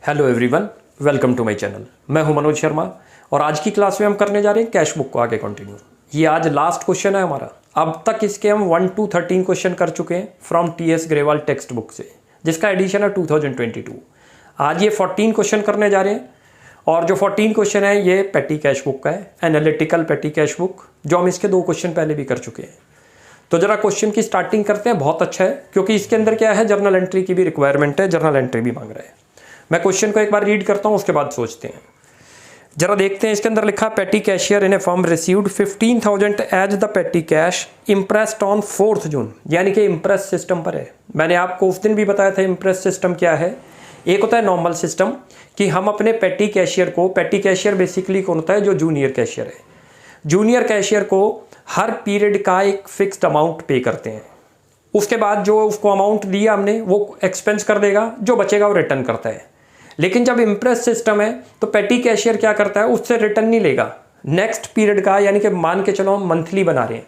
Hello everyone, welcome to my channel. मैं हूं मनोज शर्मा और आज की क्लास में हम करने जा रहे हैं कैश बुक को आगे कंटिन्यू। ये आज लास्ट क्वेश्चन है हमारा। अब तक इसके हम 1 to 13 क्वेश्चन कर चुके हैं from TS Grewal textbook से, जिसका एडिशन है 2022। आज ये 14 क्वेश्चन करने जा रहे हैं और जो 14 क्वेश्चन है ये पेटी कैश बुक का है, एनालिटिकल पेटी कैश बुक, जो हम इसके 2 क्वेश्चन पहले भी कर चुके हैं। तो जरा क्वेश्चन की स्टार्टिंग करते हैं। बहुत अच्छा है क्योंकि इसके अंदर क्या है, जर्नल एंट्री की भी रिक्वायरमेंट है, जर्नल एंट्री भी मांग रहा है। मैं क्वेश्चन को एक बार रीड करता हूं, उसके बाद सोचते हैं। जरा देखते हैं इसके अंदर लिखा, petty cashier in a firm received 15,000 as the petty cash impressed on 4 June, यानी कि इम्प्रेस सिस्टम पर है। मैंने आपको उस दिन भी बताया था इम्प्रेस सिस्टम क्या है। एक होता है नॉर्मल सिस्टम कि हम अपने पेटी कैशियर को, पेटी कैशियर बेसिकली कौन होता है, जो जूनियर कैशियर है। जूनियर कैशियर को हर पीरियड का एक फिक्स्ड अमाउंट पे करते हैं। उसके बाद जो उसको अमाउंट दिया हमने वो एक्सपेंस कर देगा, जो बचेगा वो रिटर्न करता है। लेकिन जब इम्प्रेस सिस्टम है तो पेटी कैशियर क्या करता है, उससे रिटर्न नहीं लेगा नेक्स्ट पीरियड का, यानी कि मान के चलो हम मंथली बना रहे हैं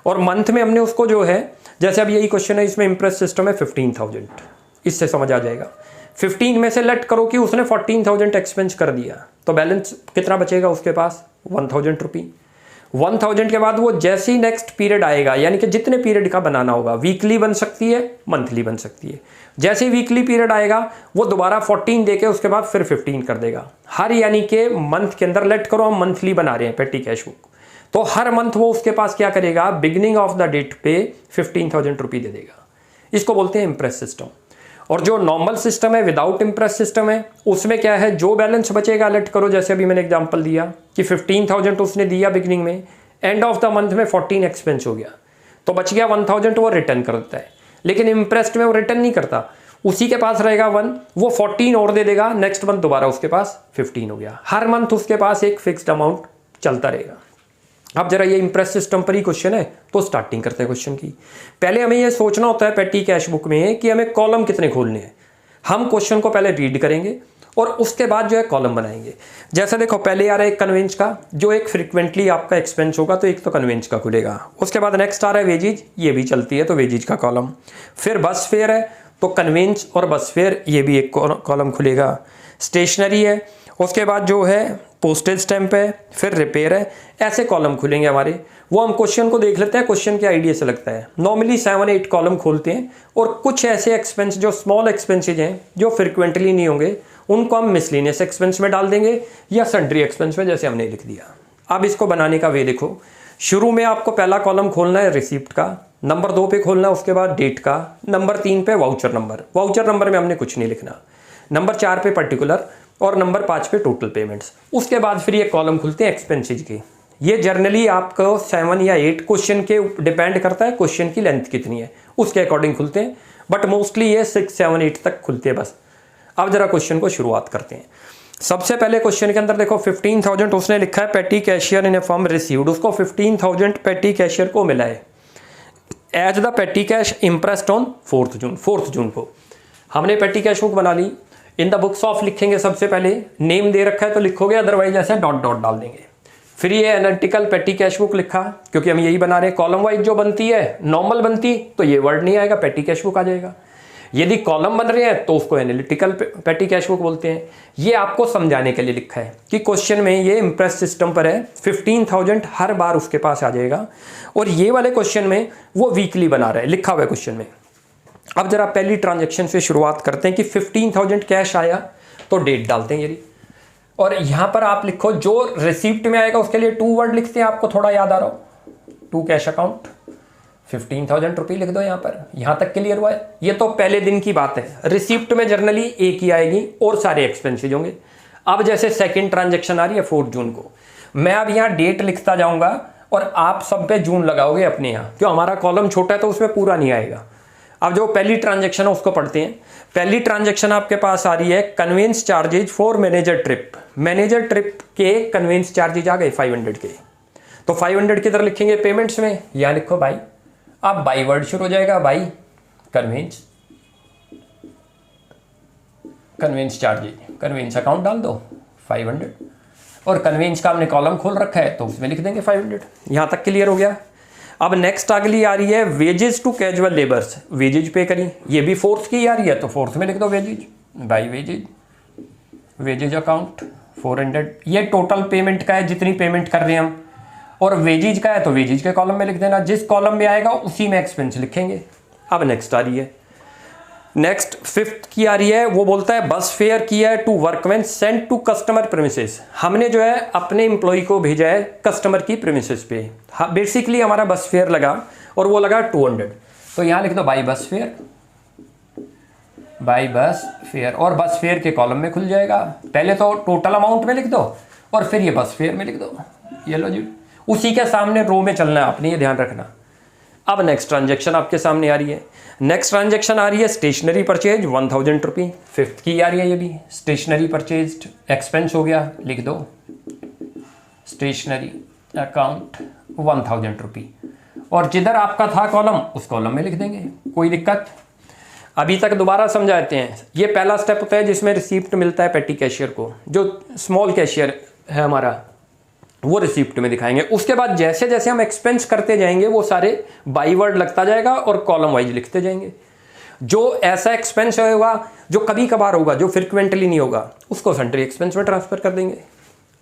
और मंथ में हमने उसको जो है, जैसे अब यही क्वेश्चन है, इसमें इम्प्रेस सिस्टम है 15,000, इससे समझ आ जाएगा। 15 में से लेट करो कि उसने 14,000 एक्सपेंस कर दिया, तो बैलेंस कितना बचेगा उसके पास, 1,000 रुपी। 1,000 के बाद वो जैसे ही नेक्स्ट पीरियड आएगा, यानी कि जितने पीरियड का बनाना होगा, वीकली बन सकती है, मंथली बन सकती है। जैसे ही वीकली पीरियड आएगा वो दोबारा 14 देके उसके बाद फिर 15 कर देगा। हर यानी कि मंथ के अंदर, लेट करो हम मंथली बना रहे हैं पेटी कैश बुक, तो हर मंथ वो उसके पास क्या करेगा, बिगिनिंग ऑफ द डेट पे 15,000 रुपी दे देगा। इसको बोलते हैं इम्प्रेस सिस्टम। और जो नॉर्मल सिस्टम है, विदाउट इम्प्रेस सिस्टम है, उसमें क्या है, जो बैलेंस बचेगा, लेट करो जैसे अभी मैंने एग्जांपल दिया कि 15,000 उसने दिया बिगिनिंग में, एंड ऑफ द मंथ में 14 एक्सपेंस हो गया, तो बच गया 1,000, वो रिटर्न कर देता है। लेकिन इम्प्रेस्ड में वो रिटर्न नहीं करता, उसी के पास रहेगा 1, वो 14 और दे देगा, नेक्स्ट मंथ दोबारा उसके पास 15 हो गया। हर मंथ उसके पास एक फिक्स्ड अमाउंट चलता रहेगा। अब जरा ये इम्प्रेस सिस्टम पर ही क्वेश्चन है, तो स्टार्टिंग करते हैं क्वेश्चन की। पहले हमें ये सोचना होता है पेटी कैश बुक में कि हमें कॉलम कितने खोलने हैं। हम क्वेश्चन को पहले रीड करेंगे और उसके बाद जो है कॉलम बनाएंगे। जैसे देखो, पहले आ रहा है एक कन्वेंस का, जो एक फ्रिक्वेंटली आपका एक्सपेंस होगा, तो एक तो कन्वेंस का खुलेगा। उसके बाद नेक्स्ट आ रहा है वेजेज, ये भी चलती है, तो वेजेज का कॉलम। फिर बस फेयर है, तो कन्वेंस और बस फेयर, ये भी एक कॉलम खुलेगा। स्टेशनरी है, उसके बाद जो है पोस्टेज स्टैंप है, फिर रिपेयर है। ऐसे कॉलम खुलेंगे हमारे। वो हम क्वेश्चन को देख लेते हैं, क्वेश्चन के आइडिया से लगता है। नॉर्मली 7-8 कॉलम खोलते हैं और कुछ ऐसे एक्सपेंस जो स्मॉल एक्सपेंसेज हैं, जो फ्रिक्वेंटली नहीं होंगे, उनको हम मिसलेनियस एक्सपेंस में डाल देंगे या सन्ड्री एक्सपेंस में, जैसे हमने लिख दिया। अब इसको बनाने का वे देखो। शुरू में आपको पहला कॉलम खोलना है रिसिप्ट का, नंबर 2 पे खोलना है, उसके बाद डेट का, नंबर 3 पे वाउचर नंबर। वाउचर नंबर में हमने कुछ नहीं लिखना। नंबर 4 पे पर्टिकुलर और नंबर 5 पे टोटल पेमेंट्स। उसके बाद फिर ये कॉलम खुलते हैं एक्सपेंसेज के। ये जर्नली आपको 7 या 8 क्वेश्चन के डिपेंड करता है, क्वेश्चन की लेंथ कितनी है उसके अकॉर्डिंग खुलते हैं, बट मोस्टली ये 6, 7, 8 तक खुलते हैं बस। अब जरा क्वेश्चन को शुरुआत करते हैं। सबसे पहले क्वेश्चन के अंदर देखो, 15,000 उसने लिखा है petty cashier in a firm received, उसको 15,000 पेटी कैशियर को मिला है as the petty cash impressed on 4 June. 4 जून को हमने पेटी कैश बुक बना ली। इन द बुक्स ऑफ लिखेंगे, सबसे पहले नेम दे रखा है तो लिखोगे, अदरवाइज ऐसे डॉट डॉट डाल देंगे। फिर ये एनालिटिकल पेटी कैश बुक लिखा, क्योंकि हम यही बना रहे हैं। कॉलम वाइज जो बनती है, नॉर्मल बनती तो ये वर्ड नहीं आएगा, पेटी कैश बुक आ जाएगा। यदि कॉलम बन रहे हैं तो उसको एनालिटिकल पेटी कैश बुक बोलते हैं। ये आपको समझाने के लिए लिखा है कि क्वेश्चन में ये इम्प्रेस सिस्टम पर है, 15,000 हर बार उसके पास आ जाएगा। और ये वाले क्वेश्चन में वो वीकली बना रहा है, लिखा हुआ है क्वेश्चन में। अब जरा पहली ट्रांजैक्शन से शुरुआत करते हैं कि 15,000 कैश आया, तो डेट डालते हैं ये। और यहां पर आप लिखो, जो रिसिप्ट में आएगा उसके लिए 2 वर्ड लिखते हैं, आपको थोड़ा याद आ रहा हो, टू कैश अकाउंट, 15,000 रुपये लिख दो। यहां पर, यहां तक क्लियर हुआ है। ये तो पहले दिन की बात है। रिसिप्ट में जर्नली एक ही आएगी और सारे एक्सपेंसेज होंगे। अब जैसे सेकेंड ट्रांजेक्शन आ रही है 4 जून को, मैं अब यहाँ डेट लिखता जाऊंगा और आप सब पे जून लगाओगे अपने यहाँ, क्यों, हमारा कॉलम छोटा है तो उसमें पूरा नहीं आएगा। अब जो पहली ट्रांजैक्शन है उसको पढ़ते हैं। पहली ट्रांजैक्शन आपके पास आ रही है conveyance charges for manager trip. Manager trip के कन्वेंस चार्जेज आ गए 500 के, तो 500 किधर लिखेंगे, पेमेंट्स में। यहाँ लिखो बाई, अब बाई वर्ड शुरू हो जाएगा, by conveyance, conveyance charges, conveyance account डाल दो 500, और कन्वेंस का हमने कॉलम खोल रखा है तो उसमें लिख देंगे 500। यहाँ तक क्लियर हो गया। अब नेक्स्ट अगली आ रही है wages to casual labours, wages pay करी, ये भी 4th की आ रही है तो 4th में लिख दो wages, by wages. Wages account 400, ये टोटल पेमेंट का है जितनी पेमेंट कर रहे हैं हम, और वेजेज का है तो वेजेज के कॉलम में लिख देना, जिस कॉलम में आएगा उसी में एक्सपेंस लिखेंगे। अब नेक्स्ट आ रही है, नेक्स्ट फिफ्थ की आ रही है, वो बोलता है बस फेयर किया है to workman sent to customer premises. हमने जो है अपने एम्प्लॉय को भेजा है कस्टमर की प्रेमिसेस पे। हाँ, बेसिकली हमारा बस फेयर लगा और वो लगा 200, तो यहाँ लिख दो by bus fair, by bus fair, और बस फेयर के कॉलम में खुल जाएगा। पहले तो टोटल अमाउंट में लिख दो और फिर ये बस फेयर में लिख दो। ये लो जी, उसी के सामने रो में चलना है आपने, ये ध्यान रखना। अब नेक्स्ट ट्रांजेक्शन आपके सामने आ रही है, नेक्स्ट ट्रांजेक्शन आ रही है स्टेशनरी परचेज 1000 रुपी, फिफ्थ की आ रही है ये भी, स्टेशनरी परचेज एक्सपेंस हो गया, लिख दो स्टेशनरी अकाउंट 1000 रुपी, और जिधर आपका था कॉलम उस कॉलम में लिख देंगे, कोई दिक्कत। अभी तक दोबारा समझाते हैं, ये पहला स्टेप होता है जिसमें रिसिप्ट मिलता है पेटी कैशियर को, जो स्मॉल कैशियर है हमारा वो रिसिप्ट में दिखाएंगे। उसके बाद जैसे जैसे हम एक्सपेंस करते जाएंगे वो सारे बाई वर्ड लगता जाएगा और कॉलम वाइज लिखते जाएंगे। जो ऐसा एक्सपेंस होगा जो कभी कभार होगा, जो फ्रिक्वेंटली नहीं होगा, उसको सन्ड्री एक्सपेंस में ट्रांसफर कर देंगे।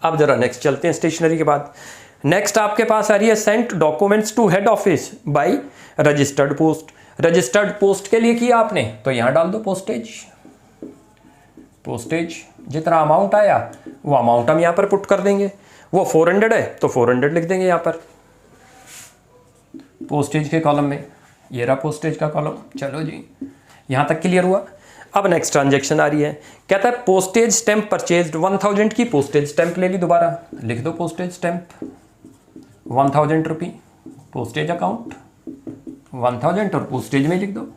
अब जरा नेक्स्ट चलते हैं स्टेशनरी के बाद। नेक्स्ट आपके पास आ रही है sent documents to head office by registered post. Registered post के लिए किया आपने तो यहाँ डाल दो पोस्टेज, पोस्टेज जितना अमाउंट आया वो अमाउंट हम यहाँ पर पुट कर देंगे। वो 400 है तो 400 लिख देंगे यहाँ पर पोस्टेज के कॉलम में, ये रहा पोस्टेज का कॉलम। चलो जी, यहाँ तक क्लियर हुआ। अब नेक्स्ट ट्रांजेक्शन आ रही है, कहता है पोस्टेज स्टैंप परचेज्ड 1000 की पोस्टेज स्टैंप ले ली, दोबारा लिख दो पोस्टेज स्टैंप 1000 रुपी, पोस्टेज अकाउंट 1000 और पोस्टेज में लिख दो।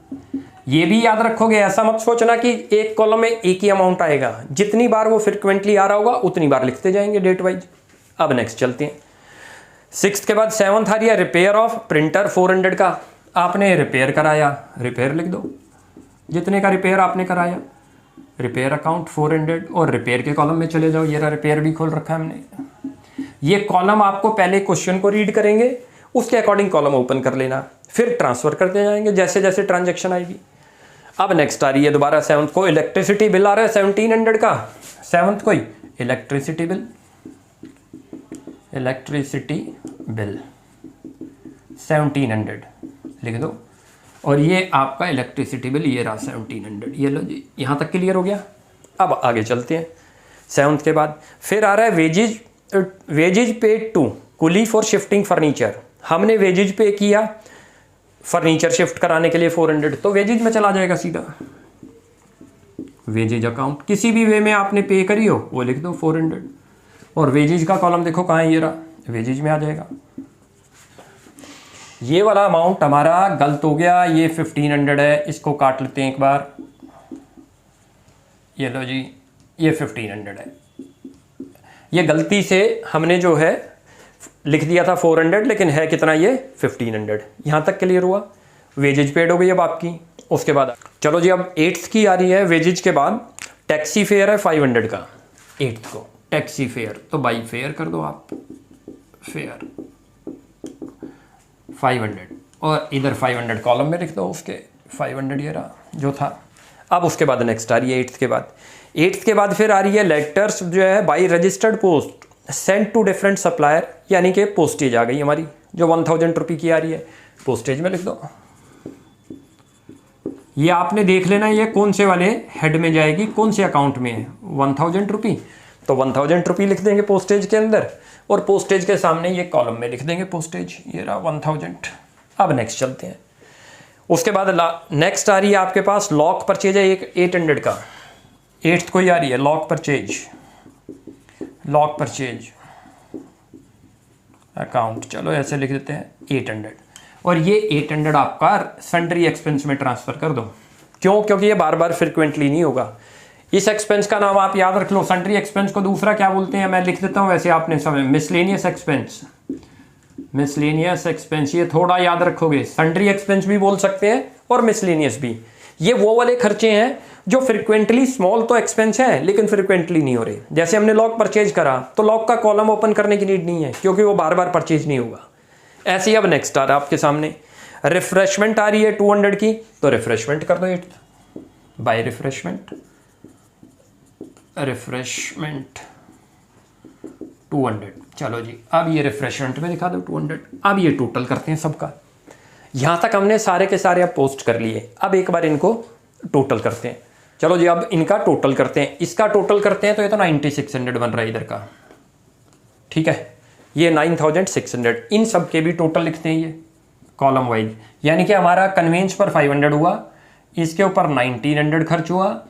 ये भी याद रखोगे, ऐसा मत सोचना कि एक कॉलम में एक ही अमाउंट आएगा, जितनी बार वो फ्रिक्वेंटली आ रहा होगा उतनी बार लिखते जाएंगे डेट वाइज। अब नेक्स्ट चलते हैं, सिक्स्थ के बाद सेवंथ आ रही है रिपेयर ऑफ प्रिंटर 400 का, आपने रिपेयर कराया, रिपेयर लिख दो जितने का रिपेयर आपने कराया, रिपेयर अकाउंट 400, और रिपेयर के कॉलम में चले जाओ। ये रहा रिपेयर भी खोल रखा है हमने। ये कॉलम आपको पहले क्वेश्चन को रीड करेंगे, उसके अकॉर्डिंग कॉलम ओपन कर लेना, फिर ट्रांसफर करते जाएंगे जैसे जैसे ट्रांजेक्शन आएगी। अब नेक्स्ट आ रही है दोबारा सेवंथ को, इलेक्ट्रिसिटी बिल आ रहा है 1700 का, सेवंथ को ही इलेक्ट्रिसिटी बिल, इलेक्ट्रिसिटी बिल 1700 लिख दो, और ये आपका इलेक्ट्रिसिटी बिल ये रहा 1700। ये लो जी, यहाँ तक क्लियर हो गया। अब आगे चलते हैं, सेवंथ के बाद फिर आ रहा है wages paid to coolie for shifting furniture. हमने वेजेज पे किया फर्नीचर शिफ्ट कराने के लिए 400, तो वेजेज में चला जाएगा सीधा, वेजेज अकाउंट किसी भी वे में आपने पे करी हो वो लिख दो 400, और वेजेज का कॉलम देखो कहाँ है, ये रहा वेजेज में आ जाएगा। ये वाला अमाउंट हमारा गलत हो गया, ये 1500 है, इसको काट लेते हैं एक बार, ये लो जी ये 1500 है, ये गलती से हमने जो है लिख दिया था 400, लेकिन है कितना ये 1500। यहाँ तक क्लियर हुआ, वेजेज पेड हो गई अब आपकी। उसके बाद चलो जी, अब 8th की आ रही है, वेजेज के बाद टैक्सी फेयर है 500 का, 8th को टैक्सी फेयर, तो बाई फेयर कर दो आप, फेयर 500, और इधर 500 कॉलम में लिख दो उसके 500, ये रहा जो था। अब उसके बाद नेक्स्ट आ रही है 8th के बाद, 8th के बाद फिर आ रही है लेटर्स जो है by registered post send to different supplier, यानी कि पोस्टेज आ गई हमारी, जो 1000 रुपी की आ रही है, पोस्टेज में लिख दो। ये आपने देख लेना ये कौन से वाले हेड में जाएगी, कौन से अकाउंट में है, 1000 रुपी, तो 1000 रुपी लिख देंगे पोस्टेज के अंदर, और पोस्टेज के सामने ये कॉलम में लिख देंगे पोस्टेज, ये रहा 1000। अब नेक्स्ट चलते हैं, उसके बाद नेक्स्ट आ रही है आपके पास लॉक परचेज है 800 का, 8th को ही आ रही है lock purchase, lock purchase account, चलो ऐसे लिख देते हैं 800, और ये 800 आपका सन्ड्री एक्सपेंस में ट्रांसफ़र कर दो। क्यों? क्योंकि ये बार बार फ्रिक्वेंटली नहीं होगा। इस एक्सपेंस का नाम आप याद रख लो, सन्ड्री एक्सपेंस को दूसरा क्या बोलते हैं मैं लिख देता हूँ, वैसे आपने समझ, मिसलेनियस एक्सपेंस, मिसलेनियस एक्सपेंस, ये थोड़ा याद रखोगे, सन्ड्री एक्सपेंस भी बोल सकते हैं और मिसलेनियस भी। ये वो वाले खर्चे हैं जो फ्रिक्वेंटली, स्मॉल तो एक्सपेंस है लेकिन फ्रिक्वेंटली नहीं हो रहे। जैसे हमने लॉक परचेज करा तो लॉक का कॉलम ओपन करने की नीड नहीं है, क्योंकि वो बार बार परचेज नहीं होगा। ऐसे ही अब नेक्स्ट आ रहा है आपके सामने, रिफ्रेशमेंट आ रही है 200 की, तो रिफ्रेशमेंट कर दो 8th, बाय रिफ्रेशमेंट रिफ्रेशमेंट 200। चलो जी, अब ये रिफ्रेशमेंट में दिखा दो 200। अब ये टोटल करते हैं सबका। यहाँ तक हमने सारे के सारे अब पोस्ट कर लिए। अब एक बार इनको टोटल करते हैं। चलो जी, अब इनका टोटल करते हैं। इसका टोटल करते हैं तो ये तो 9600 बन रहा है इधर का, ठीक है। ये 9600, इन सब के भी टोटल लिखते हैं ये कॉलम वाइज। यानी कि हमारा कन्वेंस पर 500 हुआ, इसके ऊपर 1900 खर्च हुआ,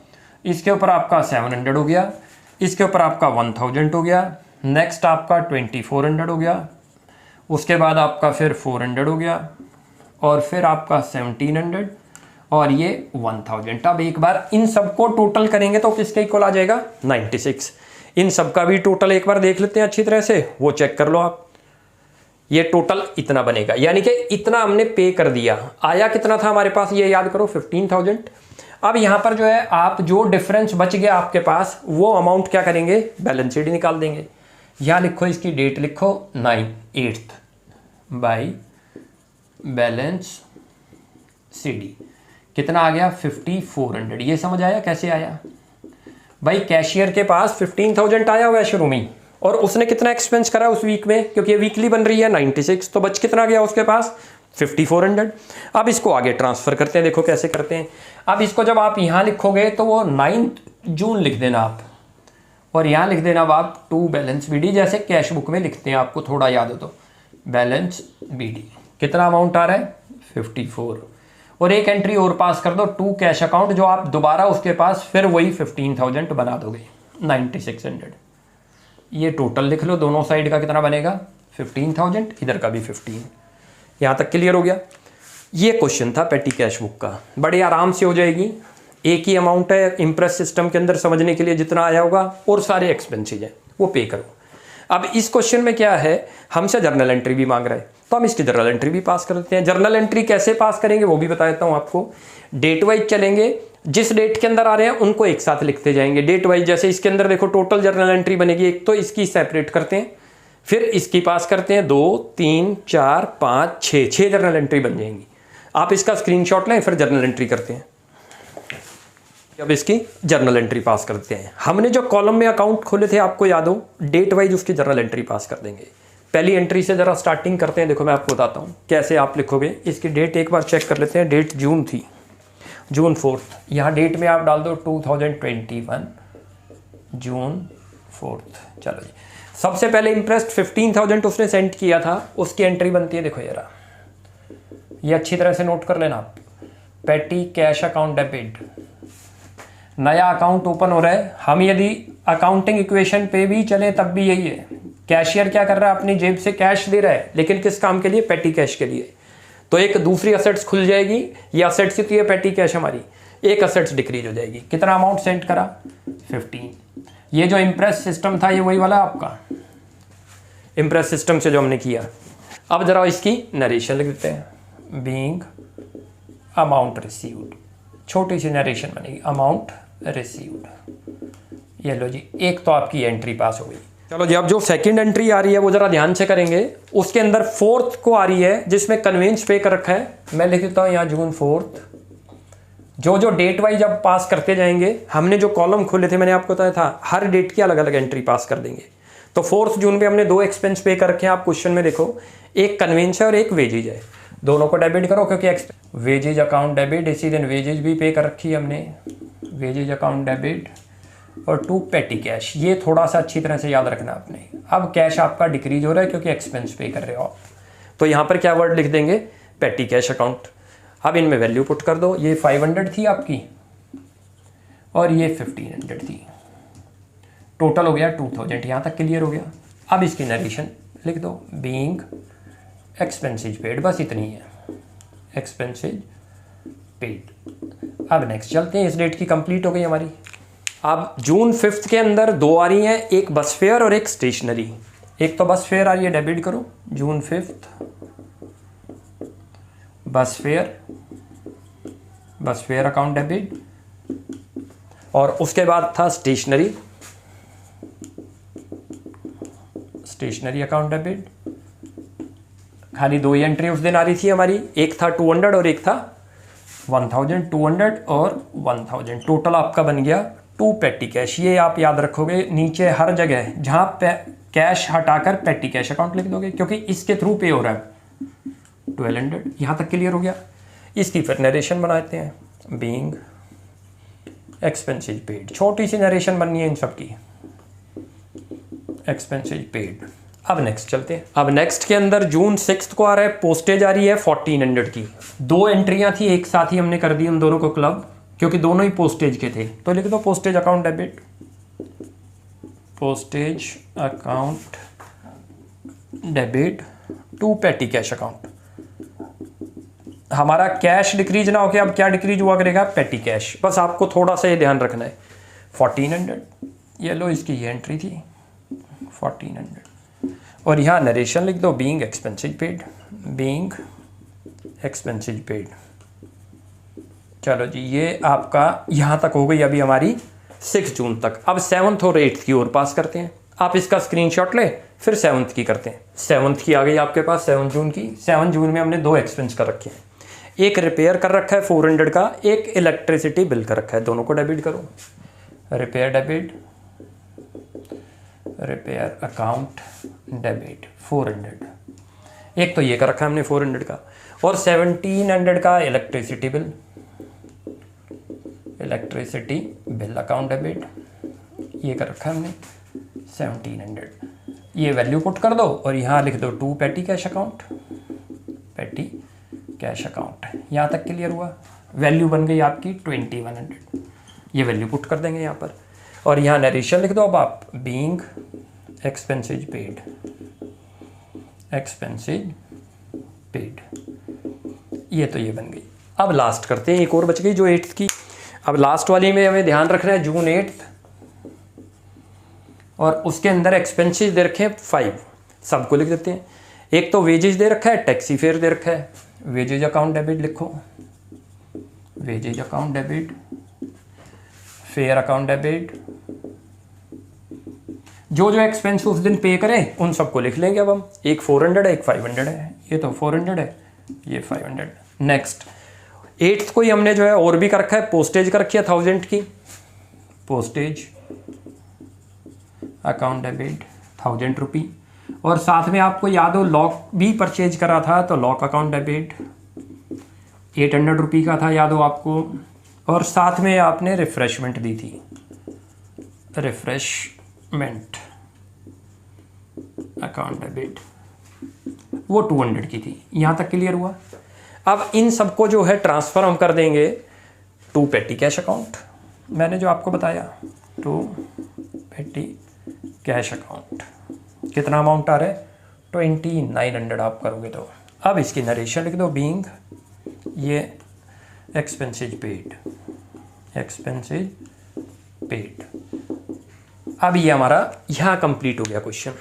इसके ऊपर आपका 700 हो गया, इसके ऊपर आपका 1000 हो गया, नेक्स्ट आपका 2400 हो गया, उसके बाद आपका फिर 400 हो गया, और फिर आपका 1700 और ये 1000। अब एक बार इन सबको टोटल करेंगे तो किसके इक्वल आ जाएगा? 96। इन सब का भी टोटल एक बार देख लेते हैं अच्छी तरह से, वो चेक कर लो आप। ये टोटल इतना बनेगा, यानी कि इतना हमने पे कर दिया। आया कितना था हमारे पास, ये याद करो 15000। अब यहाँ पर जो है आप जो डिफरेंस बच गया आपके पास वो अमाउंट क्या करेंगे? बैलेंस शीट निकाल देंगे। यहाँ लिखो, इसकी डेट लिखो 9/8 बाई बैलेंस CD। कितना आ गया? 5400। ये समझ आया कैसे आया? भाई कैशियर के पास 15000 आया हुआ है शुरू में, और उसने कितना एक्सपेंस करा उस वीक में, क्योंकि ये वीकली बन रही है 96, तो बच कितना गया उसके पास? 5400। अब इसको आगे ट्रांसफर करते हैं, देखो कैसे करते हैं। अब इसको जब आप यहाँ लिखोगे तो वो 9 जून लिख देना आप, और यहाँ लिख देना अब आप टू बैलेंस BD, जैसे कैश बुक में लिखते हैं, आपको थोड़ा याद हो तो। बैलेंस BD कितना अमाउंट आ रहा है? 54। और एक एंट्री और पास कर दो, टू कैश अकाउंट, जो आप दोबारा उसके पास फिर वही 15000 बना दोगे, 9600। ये टोटल लिख लो, दोनों साइड का कितना बनेगा? 15000, इधर का भी 15। यहाँ तक क्लियर हो गया? ये क्वेश्चन था पेटी कैश बुक का, बड़े आराम से हो जाएगी। एक ही अमाउंट है, इम्प्रेस सिस्टम के अंदर समझने के लिए जितना आया होगा, और सारे एक्सपेंसेज हैं वो पे करो। अब इस क्वेश्चन में क्या है, हमसे जर्नल एंट्री भी मांग रहा है, तो हम इसकी जर्नल एंट्री भी पास कर देते हैं। जर्नल एंट्री कैसे पास करेंगे वो भी बता देता हूँ आपको। डेट वाइज चलेंगे, जिस डेट के अंदर आ रहे हैं उनको एक साथ लिखते जाएंगे डेट वाइज। जैसे इसके अंदर देखो टोटल जर्नल एंट्री बनेगी, एक तो इसकी सेपरेट करते हैं, फिर इसकी पास करते हैं, 2 3 4 5 6 जर्नल एंट्री बन जाएंगी। आप इसका स्क्रीनशॉट लें, फिर जर्नल एंट्री करते हैं। अब इसकी जर्नल एंट्री पास करते हैं। हमने जो कॉलम में अकाउंट खोले थे आपको याद हो, डेट वाइज उसकी जर्नल एंट्री पास कर देंगे। पहली एंट्री से जरा स्टार्टिंग करते हैं। देखो मैं आपको बताता हूँ कैसे आप लिखोगे। इसकी डेट एक बार चेक कर लेते हैं। डेट जून थी, जून 4। यहाँ डेट में आप डाल दो 2021 जून 4। चलो जी, सबसे पहले इंप्रेस्ड 15000 उसने सेंड किया था, उसकी एंट्री बनती है। देखो यार, ये अच्छी तरह से नोट कर लेना आप। पेटी कैश अकाउंट डेबिट, नया अकाउंट ओपन हो रहा है। हम यदि अकाउंटिंग इक्वेशन पे भी चले तब भी यही है। कैशियर क्या कर रहा है, अपनी जेब से कैश दे रहा है, लेकिन किस काम के लिए? पेटी कैश के लिए। तो एक दूसरी असेट्स खुल जाएगी। ये असेट्स कितनी है? पेटी कैश हमारी। एक असेट्स डिक्रीज हो जाएगी। कितना अमाउंट सेंड करा? 15। ये जो इम्प्रेस सिस्टम था ये वही वाला आपका इम्प्रेस सिस्टम से जो हमने किया। अब जरा इसकी नरेशन लिख देते हैं। बीइंग अमाउंट रिसीव्ड, छोटी सी नरेशन बनेगी, अमाउंट रिसीव्ड। ये लो जी, एक तो आपकी एंट्री पास हो गई। चलो जी, अब जो सेकंड एंट्री आ रही है वो जरा ध्यान से करेंगे। उसके अंदर 4th को आ रही है, जिसमें कन्वेंस पे कर रखा है। मैं लिख देता हूँ यहाँ जून 4। जो जो डेट वाइज अब पास करते जाएंगे, हमने जो कॉलम खोले थे मैंने आपको बताया था, हर डेट की अलग अलग एंट्री पास कर देंगे। तो 4 जून पे हमने 2 एक्सपेंस पे कर रखे हैं। आप क्वेश्चन में देखो, एक कन्वेंस है और एक वेजेज है। दोनों को डेबिट करो, क्योंकि वेजेज अकाउंट डेबिट, इसी दिन वेजेज भी पे कर रखी है हमने। वेजेज अकाउंट डेबिट और 2 पेटी कैश। ये थोड़ा सा अच्छी तरह से याद रखना आपने। अब कैश आपका डिक्रीज हो रहा है क्योंकि एक्सपेंस पे कर रहे हो आप, तो यहाँ पर क्या वर्ड लिख देंगे? पेटी कैश अकाउंट। अब इनमें वैल्यू पुट कर दो। ये 500 थी आपकी और ये 1500 थी। टोटल हो गया 2000। यहाँ तक क्लियर हो गया? अब इसकी नरेशन लिख दो। बीइंग एक्सपेंसेज पेड, बस इतनी है, एक्सपेंसेज पेड। अब नेक्स्ट चलते हैं। इस डेट की कंप्लीट हो गई हमारी। अब जून 5 के अंदर 2 आ रही हैं, एक बस फेयर और एक स्टेशनरी। एक तो बस फेयर आ रही है, डेबिट करो जून 5 बस फेयर अकाउंट डेबिट। और उसके बाद था स्टेशनरी अकाउंट डेबिट। खाली 2 ही एंट्री उस दिन आ रही थी हमारी, एक था 200 और एक था 1000। 200 और 1000 टोटल आपका बन गया टू पेटी कैश, ये आप याद रखोगे नीचे हर जगह जहाँ कैश हटाकर पेटी कैश अकाउंट लिख दोगे, क्योंकि इसके थ्रू पे हो रहा है 1200। यहाँ तक क्लियर हो गया। इसकी फिर नरेशन बनाते हैं, बीइंग एक्सपेंसेस पेड, छोटी सी नरेशन बननी है इन सब की, एक्सपेंसेस पेड। अब नेक्स्ट चलते हैं। अब नेक्स्ट के अंदर जून 6 को आ रहा है, पोस्टेज आ रही है 1400 की। 2 एंट्रियां थी, एक साथ ही हमने कर दी उन दोनों को क्लब, क्योंकि दोनों ही पोस्टेज के थे। तो लिख दो postage account debit, postage account debit to petty cash account. हमारा कैश डिक्रीज ना होके अब क्या डिक्रीज हुआ करेगा, पेटी कैश। बस आपको थोड़ा सा ये ध्यान रखना है। 1400, ये लो इसकी ये एंट्री थी 1400, और यहाँ नरेशन लिख दो being expenses paid, being expenses paid. चलो जी, ये आपका यहाँ तक हो गई अभी हमारी 6 जून तक। अब 7th और 8th की ओर पास करते हैं। आप इसका स्क्रीनशॉट ले, फिर 7th की करते हैं। 7th की आ गई आपके पास 7 जून की। 7 जून में हमने 2 एक्सपेंस कर रखे हैं, एक रिपेयर कर रखा है 400 का, एक इलेक्ट्रिसिटी बिल कर रखा है। दोनों को डेबिट करो, repair debit, repair account debit 400। एक तो ये कर रखा है हमने 400 का, और 1700 का electricity bill, electricity bill account debit, ये कर रखा है हमने 1700। ये वैल्यू पुट कर दो और यहाँ लिख दो to petty cash account, petty cash account. यहाँ तक क्लियर हुआ। वैल्यू बन गई आपकी 2100, ये वैल्यू पुट कर देंगे यहाँ पर, और यहाँ नरेशन लिख दो अब आप, being expenses paid, expenses paid. ये तो ये बन गई। अब लास्ट करते हैं, एक और बच गई जो 8th की। अब लास्ट वाली में हमें ध्यान रखना है जून 8, और उसके अंदर एक्सपेंसेस दे रखे हैं 5, सबको लिख देते हैं। एक तो वेजेज दे रखा है, टैक्सी फेयर दे रखा है, वेजेज अकाउंट डेबिट लिखो, wages account debit, fare account debit. जो जो एक्सपेंस उस दिन पे करें उन सबको लिख लेंगे अब हम। एक 400 है, एक 500 है, ये तो 400 है, ये 500। नेक्स्ट 8th को ही हमने जो है और भी कर रखा है, पोस्टेज कर रखी है 1000 की, पोस्टेज अकाउंट डेबिट 1000 रुपी। और साथ में आपको याद हो लॉक भी परचेज करा था, तो लॉक अकाउंट डेबिट 800 रुपी का था, याद हो आपको। और साथ में आपने रिफ्रेशमेंट दी थी, रिफ्रेशमेंट अकाउंट डेबिट, वो 200 की थी। यहाँ तक क्लियर हुआ। अब इन सबको जो है ट्रांसफ़र हम कर देंगे टू पेटी कैश अकाउंट, मैंने जो आपको बताया, टू पेटी कैश अकाउंट। कितना अमाउंट आ रहा है, 2900 आप करोगे तो। अब इसकी नरेशन लिख दो, बीइंग ये एक्सपेंसेस पेड, एक्सपेंसेस पेड। अब ये हमारा यहाँ कंप्लीट हो गया क्वेश्चन।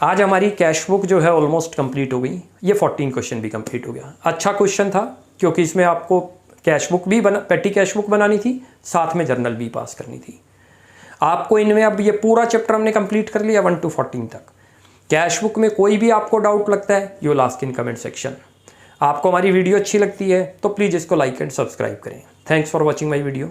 आज हमारी कैश बुक जो है ऑलमोस्ट कंप्लीट हो गई। ये 14 क्वेश्चन भी कंप्लीट हो गया। अच्छा क्वेश्चन था, क्योंकि इसमें आपको कैश बुक भी पेटी कैश बुक बनानी थी, साथ में जर्नल भी पास करनी थी आपको। इनमें अब ये पूरा चैप्टर हमने कंप्लीट कर लिया 1 to 14 तक। कैश बुक में कोई भी आपको डाउट लगता है, you will ask in comment section. आपको हमारी वीडियो अच्छी लगती है तो प्लीज़ इसको लाइक एंड सब्सक्राइब करें। Thanks for watching my video.